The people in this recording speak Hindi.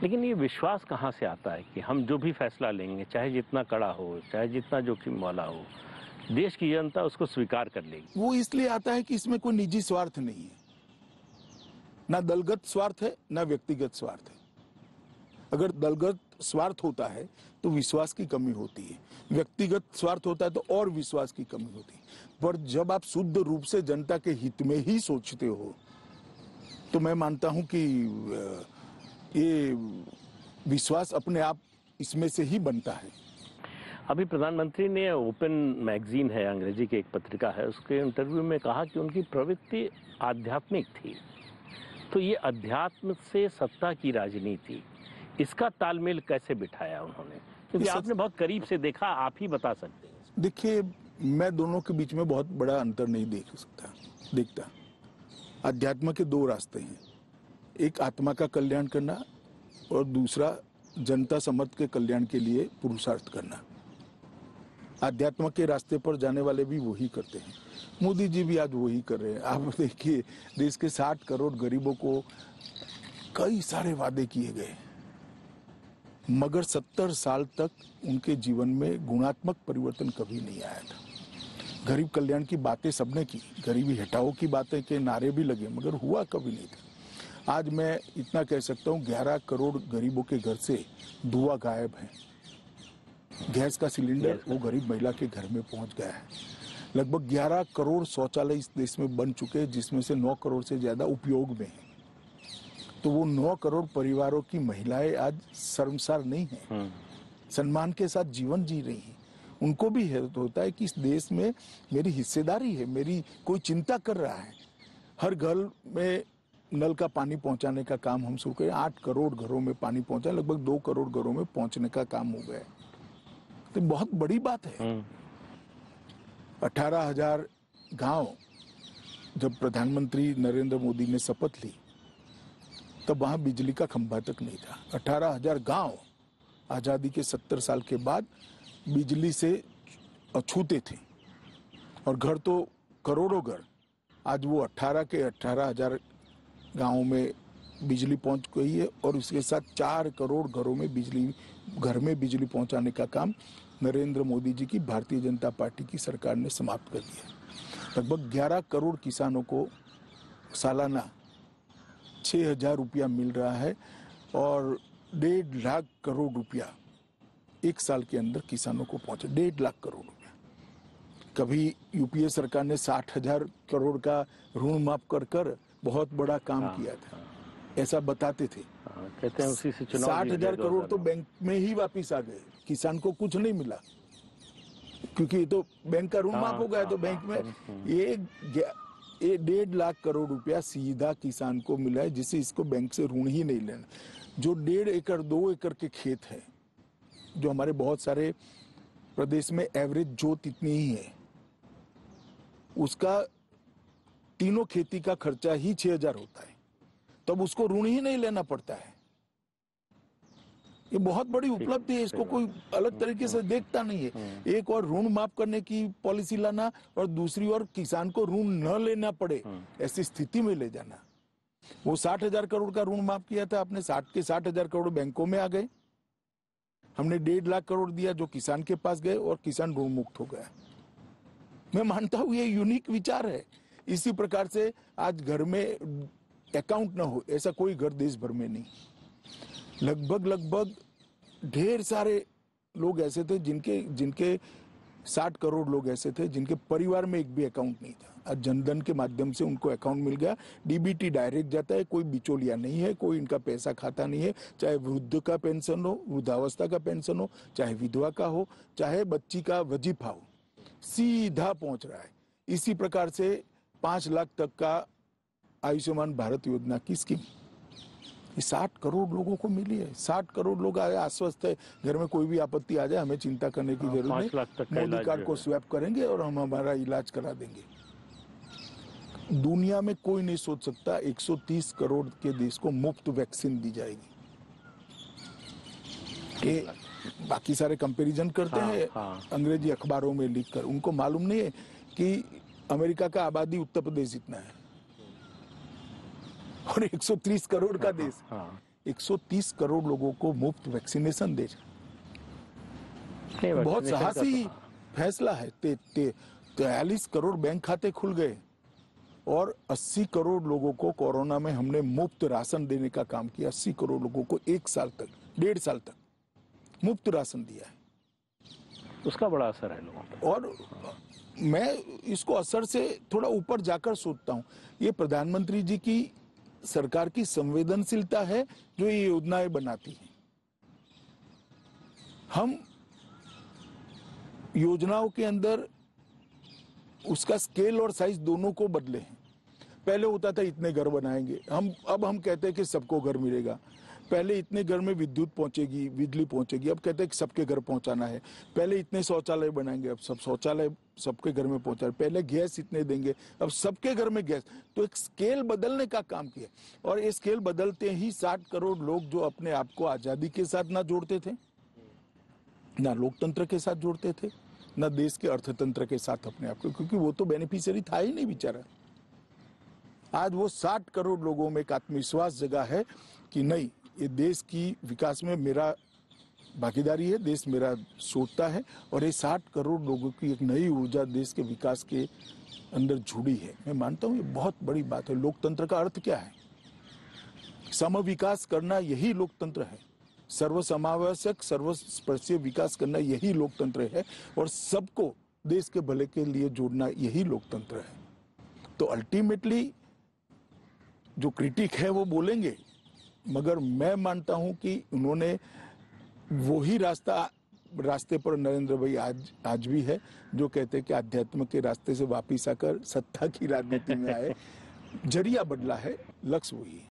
लेकिन ये विश्वास कहाँ से आता है कि हम जो भी फैसला लेंगे, चाहे जितना कड़ा हो, चाहे जितना जोखिम वाला हो, देश की जनता उसको स्वीकार कर लेगी? वो इसलिए आता है कि इसमें कोई निजी स्वार्थ नहीं है, ना दलगत स्वार्थ है ना व्यक्तिगत स्वार्थ है। अगर दलगत स्वार्थ होता है तो विश्वास की कमी होती है, व्यक्तिगत स्वार्थ होता है तो और विश्वास की कमी होती है। पर जब आप शुद्ध रूप से जनता के हित में ही सोचते हो तो मैं मानता हूं कि ये विश्वास अपने आप इसमें से ही बनता है। अभी प्रधानमंत्री ने ओपन मैगजीन है, अंग्रेजी की एक पत्रिका है, उसके इंटरव्यू में कहा कि उनकी प्रवृत्ति आध्यात्मिक थी। तो ये अध्यात्म से सत्ता की राजनीति, इसका तालमेल कैसे बिठाया उन्होंने? क्योंकि आपने बहुत करीब से देखा, आप ही बता सकते हैं। देखिए, मैं दोनों के बीच में बहुत बड़ा अंतर नहीं देखता। अध्यात्म के दो रास्ते हैं, एक आत्मा का कल्याण करना और दूसरा जनता समर्थ के कल्याण के लिए पुरुषार्थ करना। आध्यात्म के रास्ते पर जाने वाले भी वही करते हैं। मोदी जी भी आज वही कर रहे हैं। आप देखिए, देश के 60 करोड़ गरीबों को कई सारे वादे किए गए, मगर 70 साल तक उनके जीवन में गुणात्मक परिवर्तन कभी नहीं आया था। गरीब कल्याण की बातें सबने की, गरीबी हटाओ की बातें के नारे भी लगे, मगर हुआ कभी नहीं था। आज मैं इतना कह सकता हूँ, 11 करोड़ गरीबों के घर से धुआं गायब है। गैस का सिलेंडर वो गरीब महिला के घर में पहुंच गया है। लगभग 11 करोड़ शौचालय इस देश में बन चुके हैं, जिसमें से 9 करोड़ से ज्यादा उपयोग में है। तो वो 9 करोड़ परिवारों की महिलाएं आज शर्मसार नहीं है, सम्मान के साथ जीवन जी रही हैं। उनको भी होता है कि इस देश में मेरी हिस्सेदारी है, मेरी कोई चिंता कर रहा है। हर घर में नल का पानी पहुंचाने का काम हम शुरू करें। 8 करोड़ घरों में पानी पहुंचा, लगभग 2 करोड़ घरों में पहुंचने का काम हो गया। तो बहुत बड़ी बात है। 18,000 गांव, जब प्रधानमंत्री नरेंद्र मोदी ने शपथ ली तब वहां बिजली का खंभा तक नहीं था। 18,000 गांव आजादी के 70 साल के बाद बिजली से अछूते थे, और घर तो करोड़ों घर। आज वो 18,000 गांवों में बिजली पहुंच गई है, और उसके साथ 4 करोड़ घरों में घर में बिजली पहुंचाने का काम नरेंद्र मोदी जी की भारतीय जनता पार्टी की सरकार ने समाप्त कर दिया। लगभग 11 करोड़ किसानों को सालाना 6,000 रुपया मिल रहा है, और 1.5 लाख करोड़ रुपया एक साल के अंदर किसानों को पहुंचे। 1.5 लाख करोड़ रुपया। कभी यूपीए सरकार ने 60,000 करोड़ का ऋण माफ कर बहुत बड़ा काम किया था, ऐसा बताते थे। कहते हैं उसी से चुनाव 60,000 करोड़ तो बैंक में ही वापिस आ गए, किसान को कुछ नहीं मिला, क्योंकि ये तो बैंक का ऋण माफ हो गया। तो बैंक में ये 1.5 लाख करोड़ रुपया सीधा किसान को मिला है, जिससे इसको बैंक से ऋण ही नहीं लेना। जो 1.5 एकड़ 2 एकड़ के खेत है, जो हमारे बहुत सारे प्रदेश में एवरेज जोत इतनी ही है, उसका तीनों खेती का खर्चा ही 6,000 होता है, तब उसको ऋण ही नहीं लेना पड़ता है। ये बहुत बड़ी उपलब्धि है, इसको कोई अलग तरीके से देखता नहीं है। एक और ऋण माफ करने की पॉलिसी लाना, और दूसरी ओर किसान को ऋण न लेना पड़े ऐसी स्थिति में ले जाना। वो 60,000 करोड़ का ऋण माफ किया था आपने, 60,000 करोड़ बैंकों में आ गए। हमने 1.5 लाख करोड़ दिया जो किसान के पास गए, और किसान ऋण मुक्त हो गया। मैं मानता हूं ये यूनिक विचार है। इसी प्रकार से आज घर में अकाउंट न हो ऐसा कोई घर देश भर में नहीं। लगभग ढेर सारे लोग ऐसे थे जिनके 60 करोड़ लोग ऐसे थे जिनके परिवार में एक भी अकाउंट नहीं था। आज जनधन के माध्यम से उनको अकाउंट मिल गया। डीबीटी डायरेक्ट जाता है, कोई बिचौलिया नहीं है, कोई इनका पैसा खाता नहीं है। चाहे वृद्ध का पेंशन हो, वृद्धावस्था का पेंशन हो, चाहे विधवा का हो, चाहे बच्ची का वजीफा हो, सीधा पहुंच रहा है। इसी प्रकार से 5 लाख तक का आयुष्मान भारत योजना की स्कीम 60 करोड़ लोगों को मिली है। 60 करोड़ लोग आश्वस्त है, घर में कोई भी आपत्ति आ जाए हमें चिंता करने की जरूरत नहीं, मोदी कार्ड को स्वैप करेंगे और हम हमारा इलाज करा देंगे। दुनिया में कोई नहीं सोच सकता 130 करोड़ के देश को मुफ्त वैक्सीन दी जाएगी। ये बाकी सारे कंपैरिजन करते हैं अंग्रेजी अखबारों में लिखकर, उनको मालूम नहीं है कि अमेरिका का आबादी उत्तर प्रदेश इतना है और 130 करोड़ का देश। 130 करोड़ लोगों को मुफ्त वैक्सीनेशन दे नहीं, बहुत vaccination का साहसी फैसला है। 43 करोड़ बैंक खाते खुल गए और 80 करोड़ लोगों को कोरोना में हमने मुफ्त राशन देने का काम किया। 80 करोड़ लोगों को 1 साल तक, 1.5 साल तक मुफ्त राशन दिया है। उसका बड़ा असर है लोगों पर। और मैं इसको असर से थोड़ा ऊपर जाकर सोचता हूँ, ये प्रधानमंत्री जी की सरकार की संवेदनशीलता है जो ये योजनाएं बनाती है। हम योजनाओं के अंदर उसका स्केल और साइज दोनों को बदले हैं। पहले होता था इतने घर बनाएंगे, अब हम कहते हैं कि सबको घर मिलेगा। पहले इतने घर में विद्युत पहुंचेगी, बिजली पहुंचेगी, अब कहते हैं कि सबके घर पहुंचाना है। पहले इतने शौचालय बनाएंगे, अब सब शौचालय सबके घर में पहुंचा। पहले गैस इतने देंगे, अब सबके घर में गैस। तो एक स्केल बदलने का काम किया और ये स्केल बदलते ही 60 करोड़ लोग जो अपने आप को आजादी के साथ ना जोड़ते थे, ना लोकतंत्र के साथ जोड़ते थे, ना देश के अर्थतंत्र के साथ अपने आप को, क्योंकि वो तो बेनिफिशियरी था ही नहीं बेचारा। आज वो 60 करोड़ लोगों में एक आत्मविश्वास जगा है कि नहीं, ये देश की विकास में मेरा भागीदारी है, देश मेरा सोचता है। और ये 60 करोड़ लोगों की एक नई ऊर्जा देश के विकास के अंदर जुड़ी है। मैं मानता हूँ ये बहुत बड़ी बात है। लोकतंत्र का अर्थ क्या है? समविकास करना यही लोकतंत्र है। सर्वसमावेशक, सर्वस्पर्शीय विकास करना यही लोकतंत्र है और सबको देश के भले के लिए जोड़ना यही लोकतंत्र है। तो अल्टीमेटली जो क्रिटिक है वो बोलेंगे, मगर मैं मानता हूं कि उन्होंने वही रास्ते पर नरेंद्र भाई आज भी है, जो कहते हैं कि आध्यात्म के रास्ते से वापिस आकर सत्ता की राजनीति में आए। जरिया बदला है, लक्ष्य वही है।